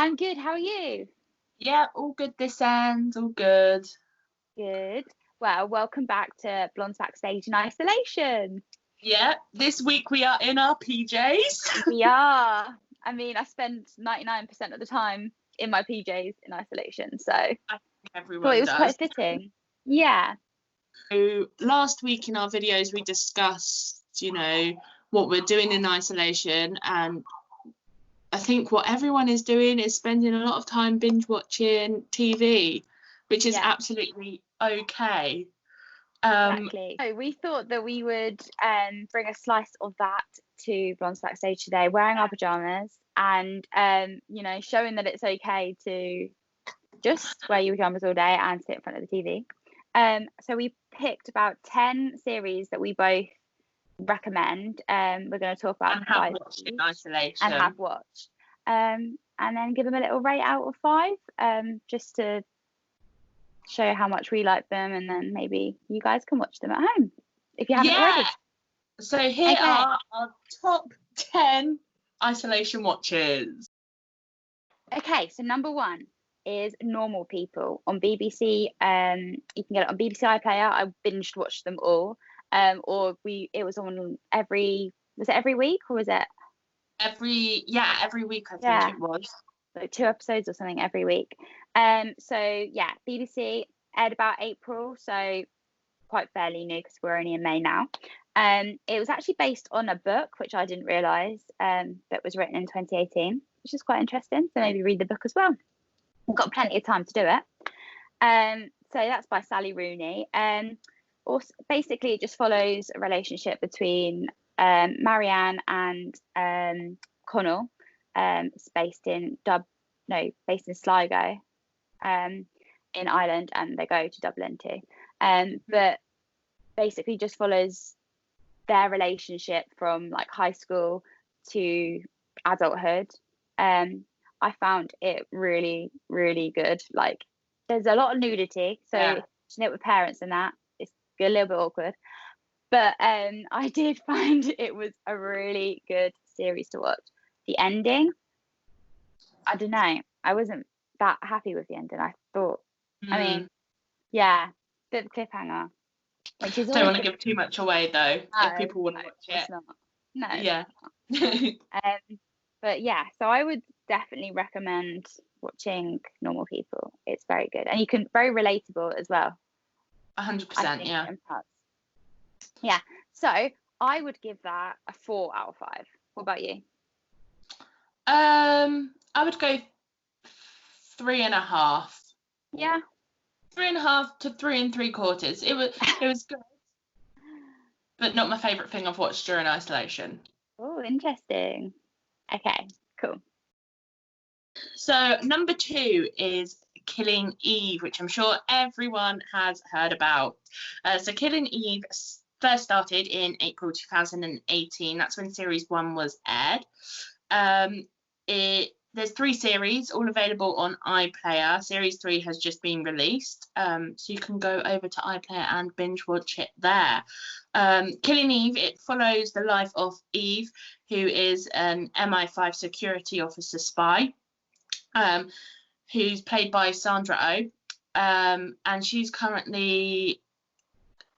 I'm good. How are you? Yeah, all good this end, all good. Good. Well, welcome back to Blondes Backstage in Isolation. Yeah, this week we are in our PJs. We are. I spend 99% of the time in my PJs in isolation, so I think thought everyone it was does. quite fitting. Yeah. So last week in our videos we discussed, what we're doing in isolation, and I think what everyone is doing is spending a lot of time binge watching TV, which is absolutely okay. Exactly. So we thought that we would bring a slice of that to Blondes Backstage today, wearing our pajamas and showing that it's okay to just wear your pajamas all day and sit in front of the TV. So we picked about 10 series that we both recommend. We're going to talk about and have watched in isolation. And have watched. And then give them a little rate out of 5, just to show how much we like them, and then maybe you guys can watch them at home if you haven't already. So here are our top 10 isolation watches. Okay, so number 1 is Normal People on BBC. You can get it on BBC iPlayer. I binged watched them all. It was on every week, or was it every week? I think it was like 2 episodes or something every week. BBC aired about April, so quite fairly new because we're only in May now. It was actually based on a book, which I didn't realise, that was written in 2018, which is quite interesting. So maybe read the book as well. We've got plenty of time to do it. So that's by Sally Rooney. Also, basically, it just follows a relationship between Marianne and Connell. It's based in Sligo, in Ireland, and they go to Dublin too. But basically just follows their relationship from like high school to adulthood. I found it really, really good. Like, there's a lot of nudity, so with parents and that, it's a little bit awkward. But I did find it was a really good series to watch. The ending, I don't know. I wasn't that happy with the ending. I thought, bit of a cliffhanger. Which is don't want to give too much away though, if people want to watch it. No. Yeah. But yeah, so I would definitely recommend watching Normal People. It's very good, and you can very relatable as well. 100%. Yeah. So I would give that a 4 out of 5. What about you? I would go 3.5. Yeah. 3.5 to 3 3/4. It was good, but not my favourite thing I've watched during isolation. Oh, interesting. Okay, cool. So number 2 is Killing Eve, which I'm sure everyone has heard about. So Killing Eve first started in April 2018. That's when series 1 was aired. There's 3 series, all available on iPlayer. Series 3 has just been released, so you can go over to iPlayer and binge watch it there. Killing Eve, it follows the life of Eve, who is an MI5 security officer spy, who's played by Sandra Oh, and she's currently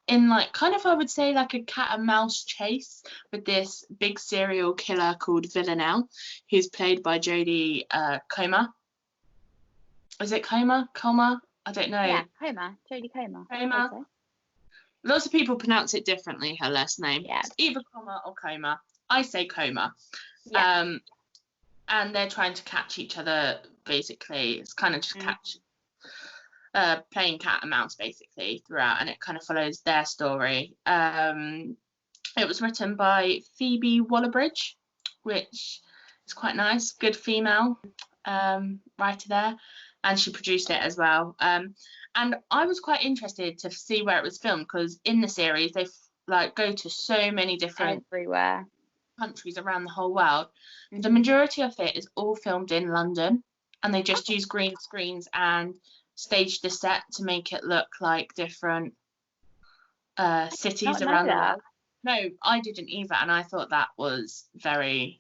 in I would say like a cat and mouse chase with this big serial killer called Villanelle, who's played by Jodie Comer. Is it Comer? I don't know. Yeah, Comer. Jodie Comer. Comer. Lots of people pronounce it differently, her last name. Yeah. It's either Comer or Comer. I say Comer. Yeah. And they're trying to catch each other, basically. It's kind of just playing cat and mouse basically throughout, and it kind of follows their story. It was written by Phoebe Waller-Bridge, which is quite nice, good female writer there, and she produced it as well. And I was quite interested to see where it was filmed, because in the series they go to so many different countries around the whole world. The majority of it is all filmed in London, and they just use green screens and stage the set to make it look like different cities around the world. No, I didn't either, and I thought that was very,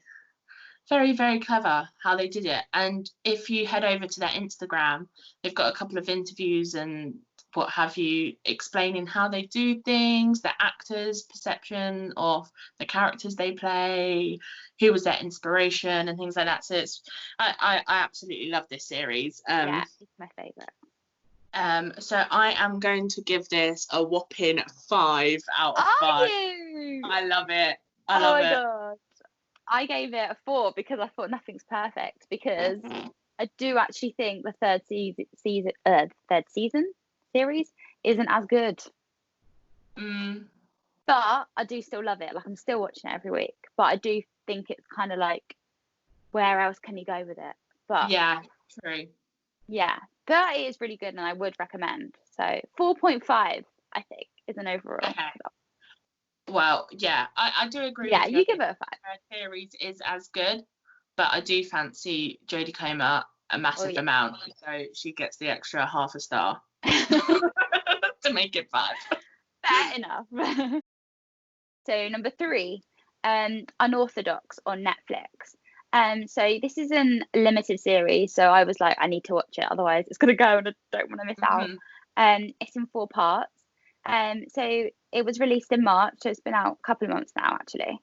very, very clever how they did it. And if you head over to their Instagram, they've got a couple of interviews and what have you, explaining how they do things, the actors' perception of the characters they play, who was their inspiration and things like that. So I absolutely love this series. Yeah, it's my favourite. So I am going to give this a whopping 5 out of 5. Are you? I love it. Oh my God. I gave it a 4 because I thought nothing's perfect, because I do actually think the third season series isn't as good. But I do still love it. Like, I'm still watching it every week. But I do think it's kind of like, where else can you go with it? But yeah, true. Yeah, but it is really good, and I would recommend. So 4.5, I think, is an overall. Okay. Well, yeah, I do agree. Yeah, with you give it a 5. Her series is as good, but I do fancy Jodie Comer a massive amount, so she gets the extra half a star to make it 5. Fair enough. So number 3, Unorthodox on Netflix. So this is a limited series, so I was like, I need to watch it, otherwise it's gonna go and I don't want to miss out. It's in 4 parts. So it was released in March, so it's been out a couple of months now, actually.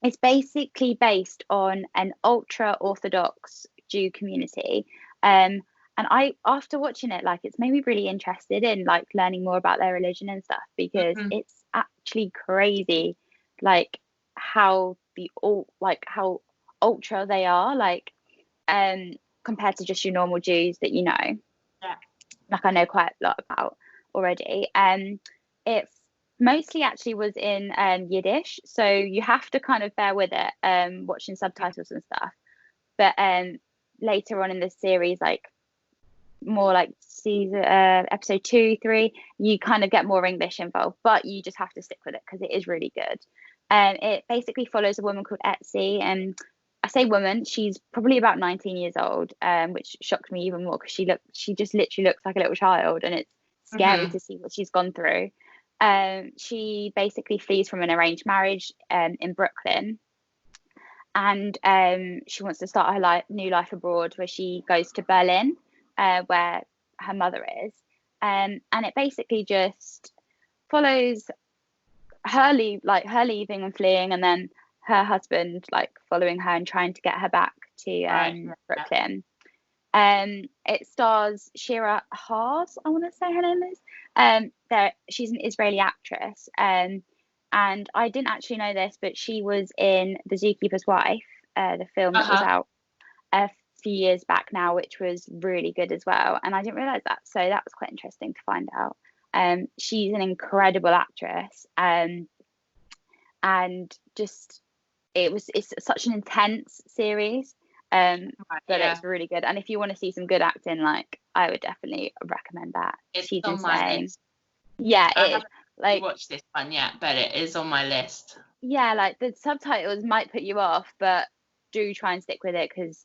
It's basically based on an ultra-Orthodox Jew community. And I, after watching it, like, it's made me really interested in like learning more about their religion and stuff, because it's actually crazy, like how how ultra they are, like compared to just your normal Jews that you know. Yeah. Like, I know quite a lot about already. It's mostly actually was in Yiddish, so you have to kind of bear with it, watching subtitles and stuff. But later on in the series, like more like season episode 2, 3, you kind of get more English involved, but you just have to stick with it because it is really good. It basically follows a woman called Etsy, and I say woman, she's probably about 19 years old, which shocked me even more because she just literally looks like a little child, and it's scary to see what she's gone through. She basically flees from an arranged marriage in Brooklyn, and she wants to start her new life abroad, where she goes to Berlin, where her mother is, and it basically just follows her leaving and fleeing, and then her husband like following her and trying to get her back to Brooklyn. It stars Shira Haas, I want to say her name is. She's an Israeli actress, and I didn't actually know this, but she was in The Zookeeper's Wife, the film that was out a few years back now, which was really good as well, and I didn't realize that, so that was quite interesting to find out. She's an incredible actress, and just it's such an intense series, but it's really good. And if you want to see some good acting, like, I would definitely recommend that. She's on my list. Yeah, I haven't like watched this one yet, but it is on my list. Yeah, like the subtitles might put you off, but do try and stick with it, because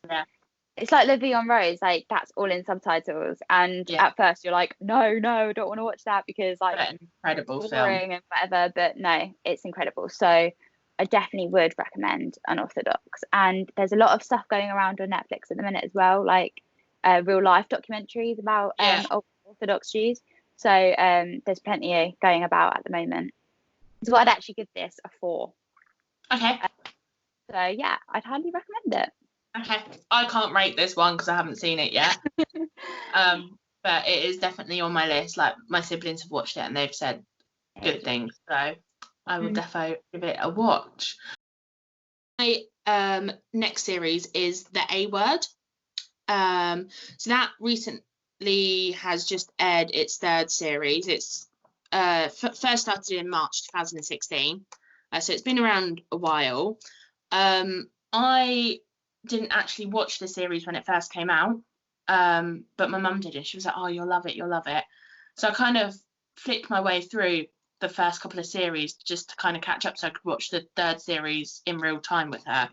it's like Le Vie en Rose, like that's all in subtitles, and at first you're like, no, I don't want to watch that because like an incredible boring film and whatever, but no, it's incredible. So I definitely would recommend Unorthodox. And there's a lot of stuff going around on Netflix at the minute as well, like real life documentaries about Orthodox Jews. So there's plenty going about at the moment. So I'd actually give this a 4. Okay. So yeah, I'd highly recommend it. Okay, I can't rate this one because I haven't seen it yet. But it is definitely on my list. Like, my siblings have watched it and they've said good things, so I will definitely give it a watch. My next series is The A Word. So that recently has just aired its 3rd series. It's first started in March 2016, so it's been around a while. I didn't actually watch the series when it first came out, but my mum did, and she was like, oh, you'll love it. So I kind of flicked my way through the first couple of series just to kind of catch up, so I could watch the 3rd series in real time with her.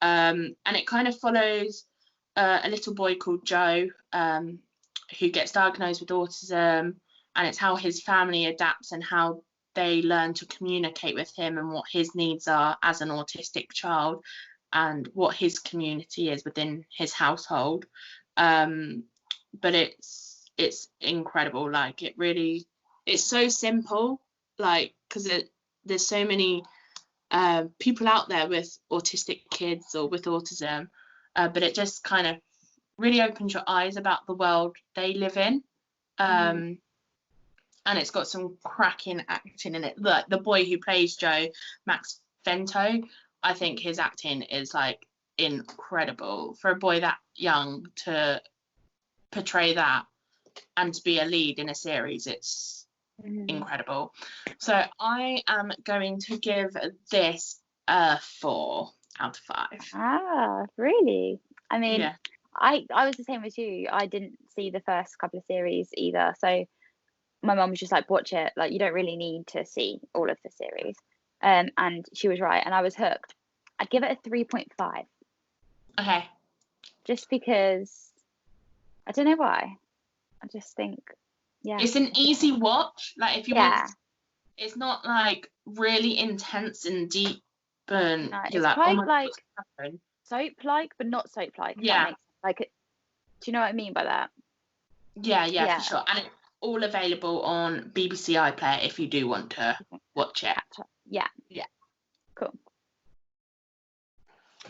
And it kind of follows a little boy called Joe, who gets diagnosed with autism, and it's how his family adapts and how they learn to communicate with him and what his needs are as an autistic child. and what his community is within his household. But it's incredible. Like, it's so simple, like, because there's so many people out there with autistic kids or with autism, but it just kind of really opens your eyes about the world they live in. And it's got some cracking acting in it. Like, the boy who plays Joe, Max Vento, I think his acting is like incredible for a boy that young to portray that and to be a lead in a series. It's incredible. So I am going to give this a 4 out of 5. Ah, really? I mean, Yeah. I was the same as you. I didn't see the first couple of series either, so my mum was just like, watch it, like, you don't really need to see all of the series. And she was right, and I was hooked. I'd give it a 3.5. Okay. Just because I don't know why. I just think, yeah. It's an easy watch. Like, if you Yeah. want, it's not like really intense and deep, and No, you're it's like, quite oh my like God, what's happened? soap-like, but not soap-like. If that Yeah. makes sense. Like, do you know what I mean by that? Yeah, for sure. And it's all available on BBC iPlayer if you do want to watch it. Yeah. Yeah. Cool.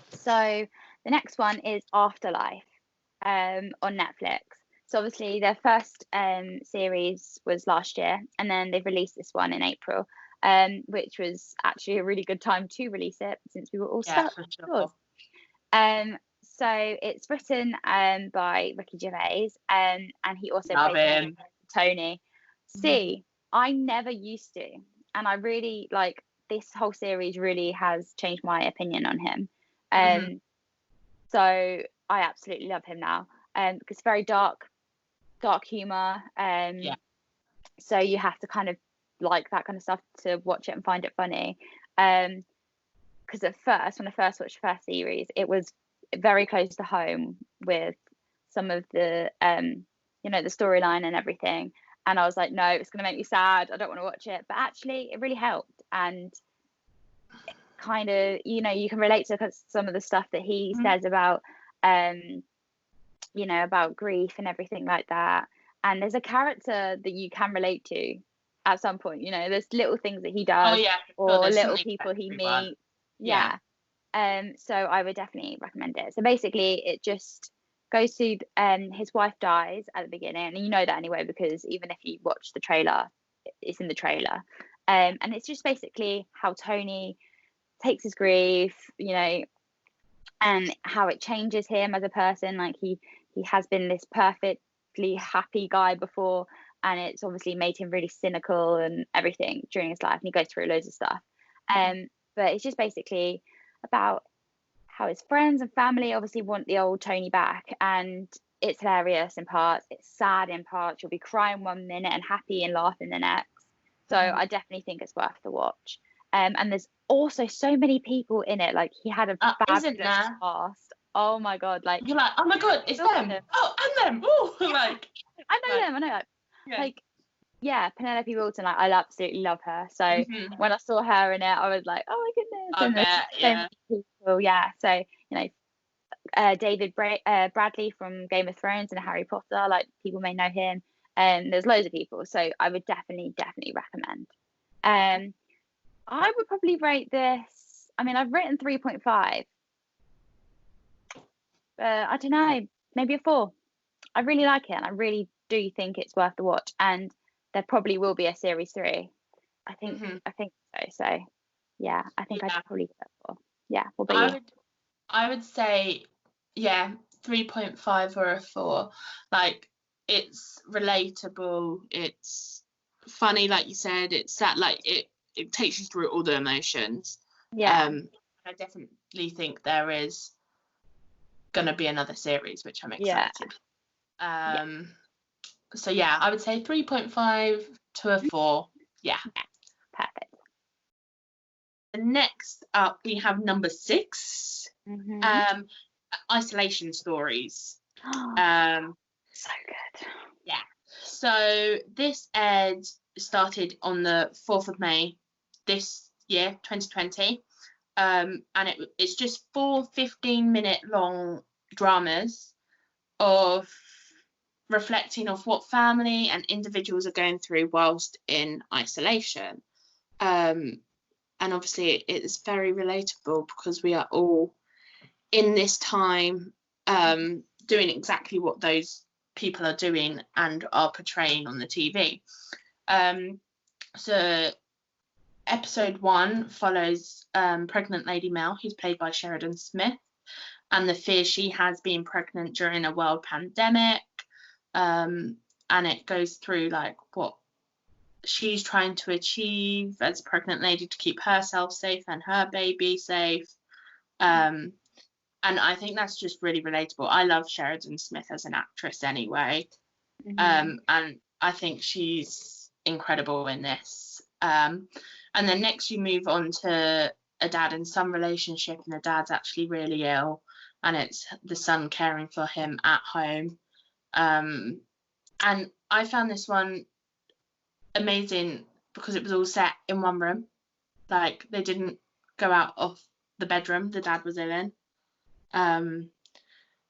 So the next one is Afterlife, on Netflix. So obviously their first series was last year, and then they've released this one in April, which was actually a really good time to release it since we were all stuck. For sure. So it's written by Ricky Gervais, and he also Love plays him. Tony. See, I never used to, and I really like this whole series. Really has changed my opinion on him. So I absolutely love him now. Because very dark humor. So you have to kind of like that kind of stuff to watch it and find it funny. Because at first, when I first watched the first series, it was very close to home with some of the the storyline and everything, and I was like, no, it's going to make me sad, I don't want to watch it. But actually it really helped, and kind of, you can relate to some of the stuff that he says about about grief and everything like that. And there's a character that you can relate to at some point. There's little things that he does, or little people he meets. So I would definitely recommend it. So basically it just goes to his wife dies at the beginning, and you know that anyway, because even if you watch the trailer, it's in the trailer. And it's just basically how Tony takes his grief, and how it changes him as a person. Like, he has been this perfectly happy guy before, and it's obviously made him really cynical and everything during his life, and he goes through loads of stuff. But it's just basically about how his friends and family obviously want the old Tony back, and it's hilarious in parts, it's sad in parts, you'll be crying one minute and happy and laughing the next. So I definitely think it's worth the watch. And there's also so many people in it. Like, he had a fabulous cast. Oh my God! Like, you're like, oh my God, it's them. Oh, and them. Oh, like, I know them. I know. Like, Penelope Wilton. Like, I absolutely love her. So when I saw her in it, I was like, oh my goodness. So many people. So David Bradley from Game of Thrones and Harry Potter. Like, people may know him. There's loads of people. So I would definitely recommend. I would probably rate this. I mean, I've written 3.5. I don't know, maybe a 4. I really like it, and I really do think it's worth the watch. And there probably will be a series 3. I think so. So yeah, I think I'd probably give it a 4. Yeah, what about you? I would say 3.5 or a 4. Like, it's relatable, it's funny, like you said, it's that, like, it takes you through all the emotions. I definitely think there is gonna be another series, which I'm excited. So I would say 3.5 to a 4. Perfect. Next up we have number 6, isolation stories. So good. So this started on the 4th of May this year, 2020. and it's just 4 15-minute long dramas of reflecting of what family and individuals are going through whilst in isolation. And obviously it's very relatable because we are all in this time doing exactly what those people are doing and are portraying on the TV. So episode 1 follows pregnant Lady Mel, who's played by Sheridan Smith, and the fear she has being pregnant during a world pandemic. And it goes through like what she's trying to achieve as a pregnant lady to keep herself safe and her baby safe. And I think that's just really relatable. I love Sheridan Smith as an actress anyway. And I think she's incredible in this. And then next you move on to a dad and son relationship, and the dad's actually really ill, and it's the son caring for him at home. And I found this one amazing because it was all set in one room. Like, they didn't go out of the bedroom the dad was in.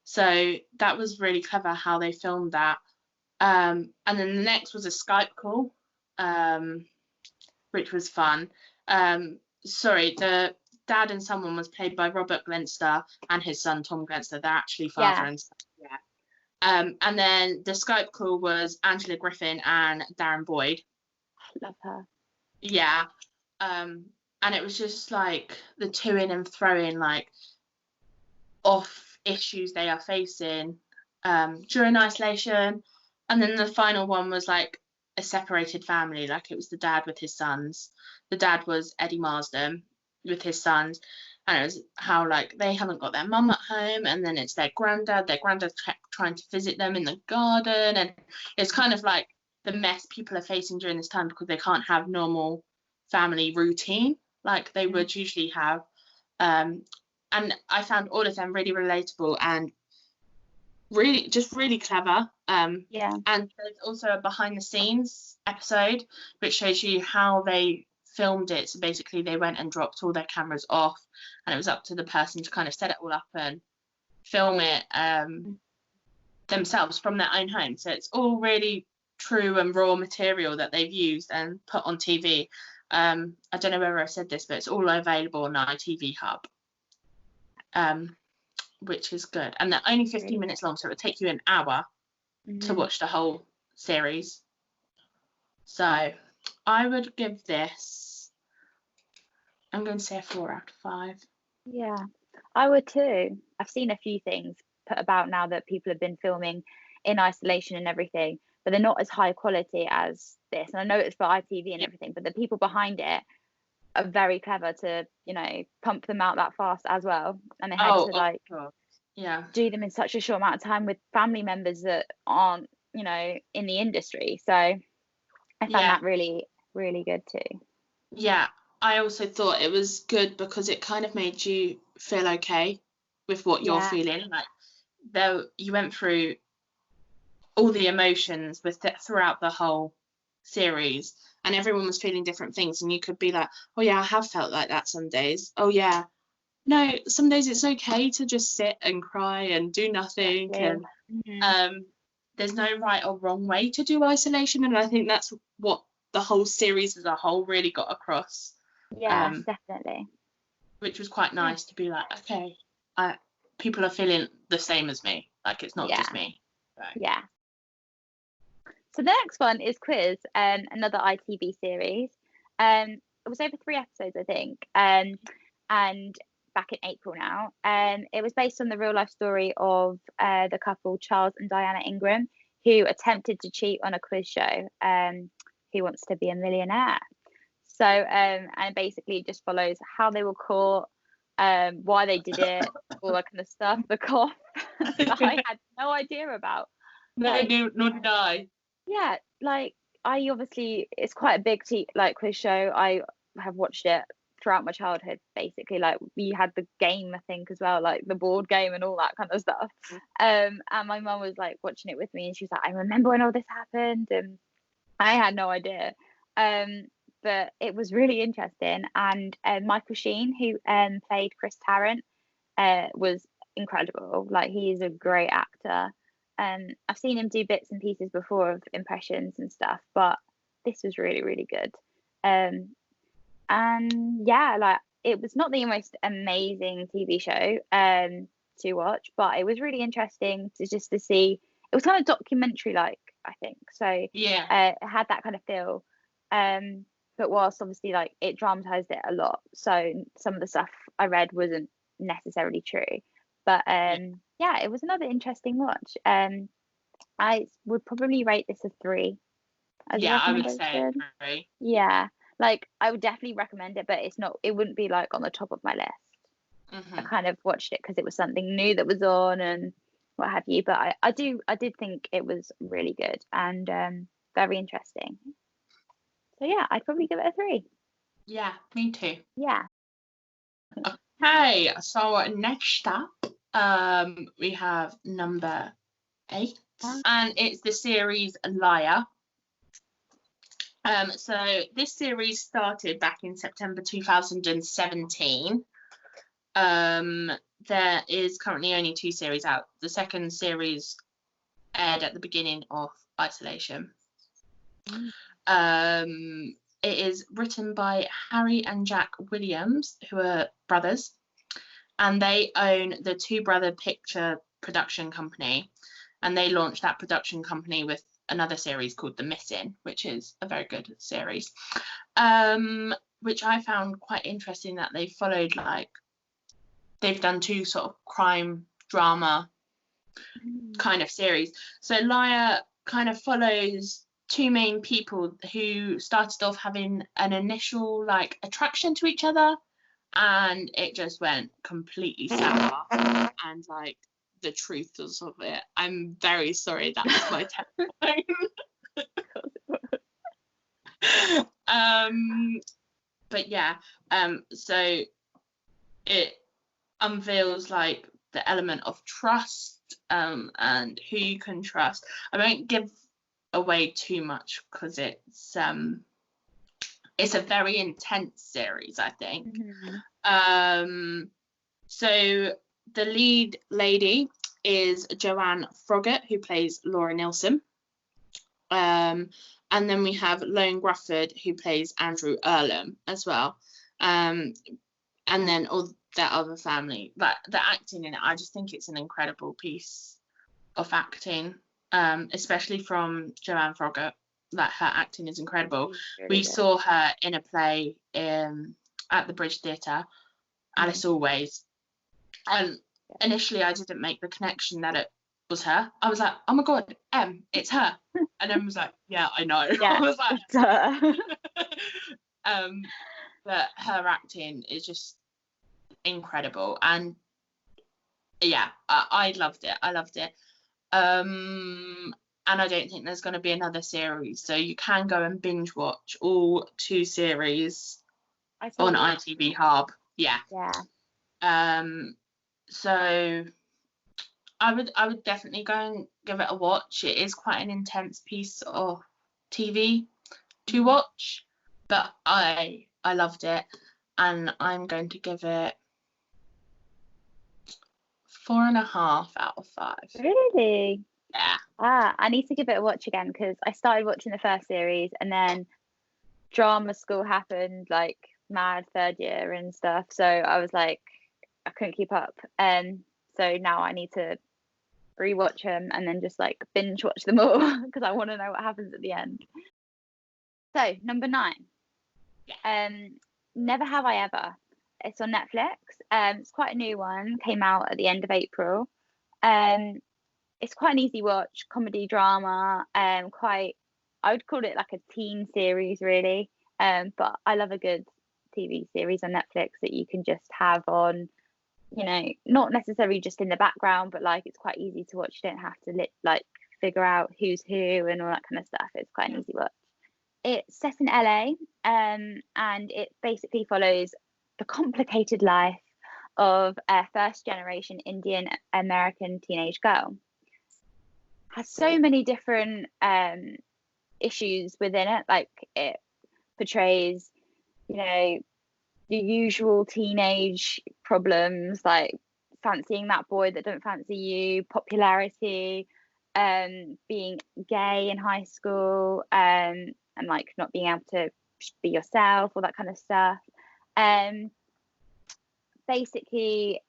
So that was really clever how they filmed that. And then the next was a Skype call, which was fun. Sorry, the dad and someone was played by Robert Glenster and his son Tom Glenster. They're actually father and son. And then the Skype call was Angela Griffin and Darren Boyd. Love her. Yeah. And it was just like the to-ing and throwing like off issues they are facing during isolation. And then the final one was like a separated family, like it was the dad with his sons. The dad was Eddie Marsden with his sons, and it was how like they haven't got their mum at home, and then it's their granddad kept trying to visit them in the garden, and it's kind of like the mess people are facing during this time because they can't have normal family routine like they would usually have. And I found all of them really relatable and really clever. And there's also a behind the scenes episode which shows you how they filmed it. So basically they went and dropped all their cameras off, and it was up to the person to kind of set it all up and film it themselves from their own home. So it's all really true and raw material that they've used and put on TV. I don't know whether I said this, but it's all available on ITV Hub, which is good. And they're only 15 minutes long, so it would take you an hour to watch the whole series. So I would give this, I'm going to say a 4 out of 5. Yeah, I would too. I've seen a few things put about now that people have been filming in isolation and everything, but they're not as high quality as this. And I know it's for ITV and everything, but the people behind it are very clever to, you know, pump them out that fast as well. And they had to like do them in such a short amount of time with family members that aren't, you know, in the industry. So I found that really, really good too. Yeah, I also thought it was good because it kind of made you feel okay with what you're feeling. Like you went through all the emotions throughout the whole series, and everyone was feeling different things, and you could be like, oh yeah, I have felt like that some days. Oh yeah, no, some days it's okay to just sit and cry and do nothing. And there's no right or wrong way to do isolation, and I think that's what the whole series as a whole really got across. Definitely. Which was quite nice to be like, okay, people are feeling the same as me, like it's not just me. So the next one is Quiz, another ITV series. It was over 3 episodes, I think, and back in April now. It was based on the real life story of the couple Charles and Diana Ingram, who attempted to cheat on a quiz show, Who Wants to Be a Millionaire. So and basically just follows how they were caught, why they did it, all that kind of stuff. The cough I had no idea about. Nor did I. Yeah, like I obviously, it's quite a big quiz show. I have watched it throughout my childhood, basically. Like we had the game, I think, as well, like the board game and all that kind of stuff. And my mum was like watching it with me, and she was like, I remember when all this happened, and I had no idea. but it was really interesting. And Michael Sheen, who played Chris Tarrant, was incredible. Like, he is a great actor. I've seen him do bits and pieces before of impressions and stuff, but this was really, really good. And yeah, like, it was not the most amazing TV show to watch, but it was really interesting to see. It was kind of documentary like, I think. So Yeah. it had that kind of feel. But whilst obviously like it dramatized it a lot, so some of the stuff I read wasn't necessarily true. But yeah, it was another interesting watch. I would probably rate this a 3 as a Yeah, I would say recommendation. 3. Yeah, like I would definitely recommend it, but it wouldn't be like on the top of my list. I Mm-hmm. kind of watched it because it was something new that was on and what have you. But I did think it was really good and very interesting. So yeah, I'd probably give it a 3. Yeah, me too. Yeah. Okay, so next up, we have number 8, and it's the series Liar. So this series started back in September 2017. There is currently only 2 series out. The second series aired at the beginning of isolation. It is written by Harry and Jack Williams, who are brothers, and they own the Two Brother Picture production company, and they launched that production company with another series called The Missing, which is a very good series, which I found quite interesting that they followed, like, they've done 2 sort of crime drama kind of series. So Liar kind of follows 2 main people who started off having an initial like attraction to each other, and it just went completely sour, and like the truth of it, I'm very sorry, that was my telephone. But yeah, so it unveils like the element of trust, and who you can trust. I won't give away too much because it's a very intense series, I think. So the lead lady is Joanne Froggatt, who plays Laura Nilsson. And then we have Lone Grufford, who plays Andrew Earlham as well. And then all that other family. But the acting in it, I just think it's an incredible piece of acting, especially from Joanne Froggatt. Like, her acting is incredible. We saw her in a play at the Bridge Theatre, Alice Always. And initially I didn't make the connection that it was her. I was like, oh my god, Em, it's her. And Em was like, yeah, I know. Yeah, I was like, it's her. But her acting is just incredible, and yeah, I loved it. And I don't think there's going to be another series, so you can go and binge watch all 2 series on ITV Hub. Yeah. So I would definitely go and give it a watch. It is quite an intense piece of TV to watch, but I loved it, and I'm going to give it 4.5 out of 5. Really? Yeah. I need to give it a watch again because I started watching the first series and then drama school happened, like mad 3rd year and stuff. So I was like, I couldn't keep up. So now I need to rewatch them and then just like binge watch them all because I want to know what happens at the end. So number 9. Never Have I Ever. It's on Netflix. It's quite a new one. Came out at the end of April. It's quite an easy watch, comedy drama. I would call it like a teen series, really. But I love a good TV series on Netflix that you can just have on, you know, not necessarily just in the background, but like it's quite easy to watch. You don't have to like figure out who's who and all that kind of stuff. It's quite an easy watch. It's set in LA, and it basically follows the complicated life of a first generation Indian American teenage girl. Has so many different issues within it, like it portrays, you know, the usual teenage problems, like fancying that boy that don't fancy you, popularity, being gay in high school, and like not being able to be yourself, all that kind of stuff. Basically,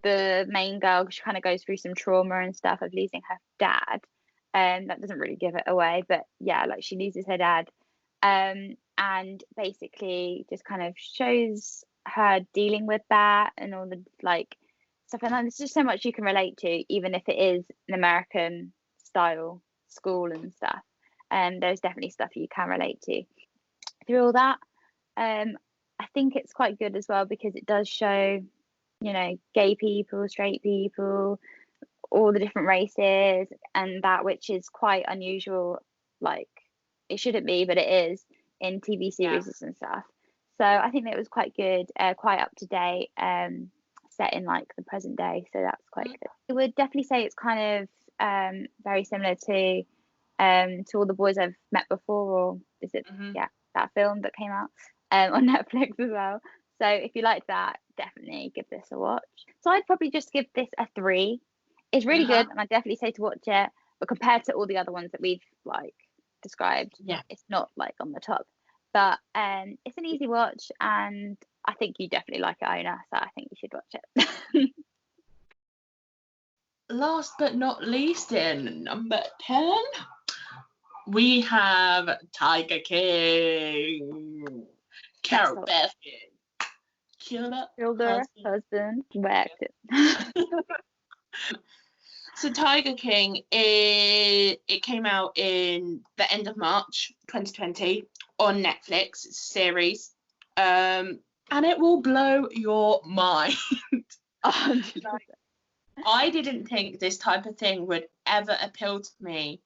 the main girl, she kind of goes through some trauma and stuff of losing her dad. That doesn't really give it away, but yeah, like she loses her dad. And basically just kind of shows her dealing with that and all the like stuff. And there's just so much you can relate to, even if it is an American style school and stuff. And there's definitely stuff you can relate to through all that. I think it's quite good as well because it does show, you know, gay people, straight people, all the different races, and that, which is quite unusual. Like, it shouldn't be, but it is in TV series and stuff. So I think that it was quite good, quite up to date, set in like the present day. So that's quite good. I would definitely say it's kind of very similar to All the Boys I've Met Before, or is it that film that came out on Netflix as well. So if you like that, definitely give this a watch. So I'd probably just give this a 3. It's really good, and I definitely say to watch it. But compared to all the other ones that we've like described, it's not like on the top. But it's an easy watch, and I think you definitely like it, Iona. So I think you should watch it. Last but not least, in number 10, we have Tiger King. Carol Baskin killed her husband, whacked it. So Tiger King, it came out in the end of March 2020 on Netflix. It's a series, and it will blow your mind. I didn't think this type of thing would ever appeal to me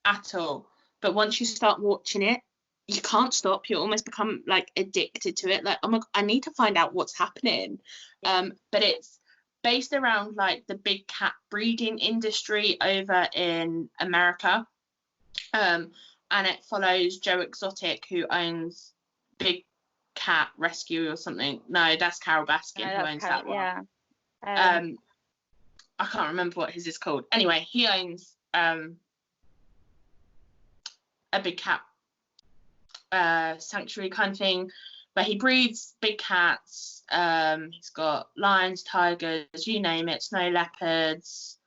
at all, but once you start watching it, you can't stop. You almost become like addicted to it. Like, oh my God, I need to find out what's happening. But it's based around like the big cat breeding industry over in America, and it follows Joe Exotic, who owns Big Cat Rescue or something. No, that's Carol Baskin who owns that one. I can't remember what his is called. Anyway, he owns a big cat sanctuary kind of thing, where he breeds big cats. He's got lions, tigers, you name it, snow leopards,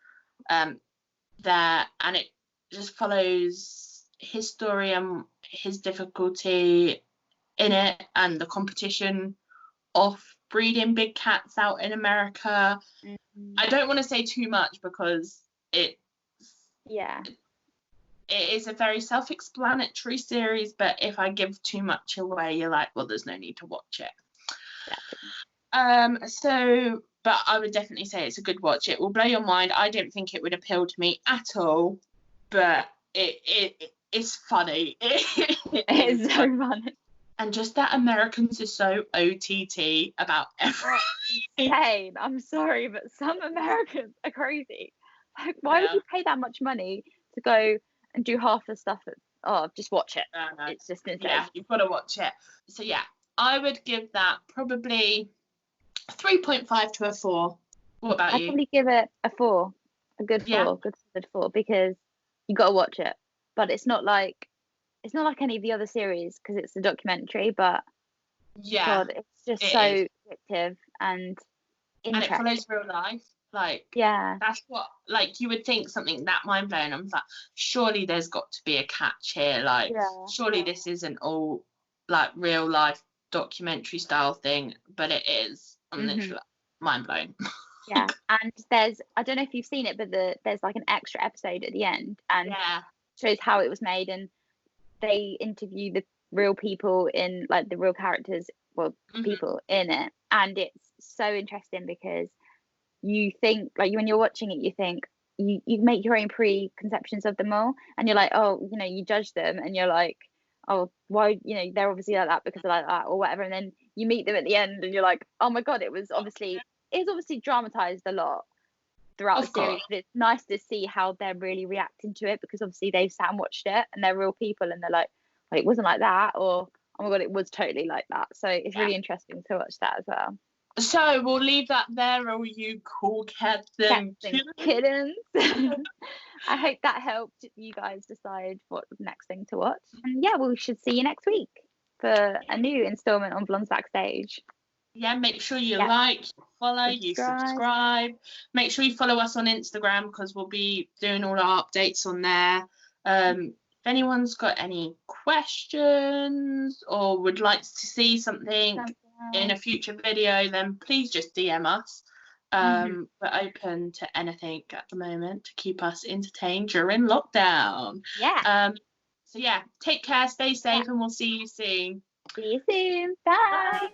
there, and it just follows his story and his difficulty in it, and the competition of breeding big cats out in America. I don't want to say too much because it is a very self-explanatory series, but if I give too much away, you're like, well, there's no need to watch it. But I would definitely say it's a good watch. It will blow your mind. I don't think it would appeal to me at all, but it's funny. It is so funny. And just that Americans are so OTT about everything. Insane. I'm sorry, but some Americans are crazy. Like, why would you pay that much money to go and do half the stuff just watch it? It's just insane. Yeah, you've got to watch it. So yeah, I would give that probably 3.5 to a 4. What about you? I'd probably give it a 4. A good 4, good 4, because you got to watch it. But it's not like any of the other series because it's a documentary, but God, it's just so addictive and interesting. And it follows real life. Like, that's what, like, you would think something that mind blowing. I'm like, surely there's got to be a catch here. Like, surely this isn't all like real life documentary style thing, but it is. I'm literally mind blown. Yeah, and I don't know if you've seen it, but there's like an extra episode at the end, and shows how it was made, and they interview the real people in, like, the real characters, people in it, and it's so interesting because you think, like, when you're watching it, you think you make your own preconceptions of them all, and you're like, oh, you know, you judge them, and you're like, oh, why, you know, they're obviously like that because they're like that or whatever, and then you meet them at the end, and you're like, oh my God, it was obviously dramatized a lot throughout the series, but it's nice to see how they're really reacting to it because obviously they've sat and watched it and they're real people and they're like, well, it wasn't like that, or oh my god, it was totally like that. So it's really interesting to watch that as well. So we'll leave that there, all you cool cats and kittens. I hope that helped you guys decide what the next thing to watch. And yeah, we should see you next week for a new installment on Blondes Backstage. Yeah, make sure you like, follow, you subscribe. Make sure you follow us on Instagram because we'll be doing all our updates on there. If anyone's got any questions or would like to see something in a future video, then please just DM us. We're open to anything at the moment to keep us entertained during lockdown. So yeah, take care, stay safe, and we'll see you soon. See you soon. Bye.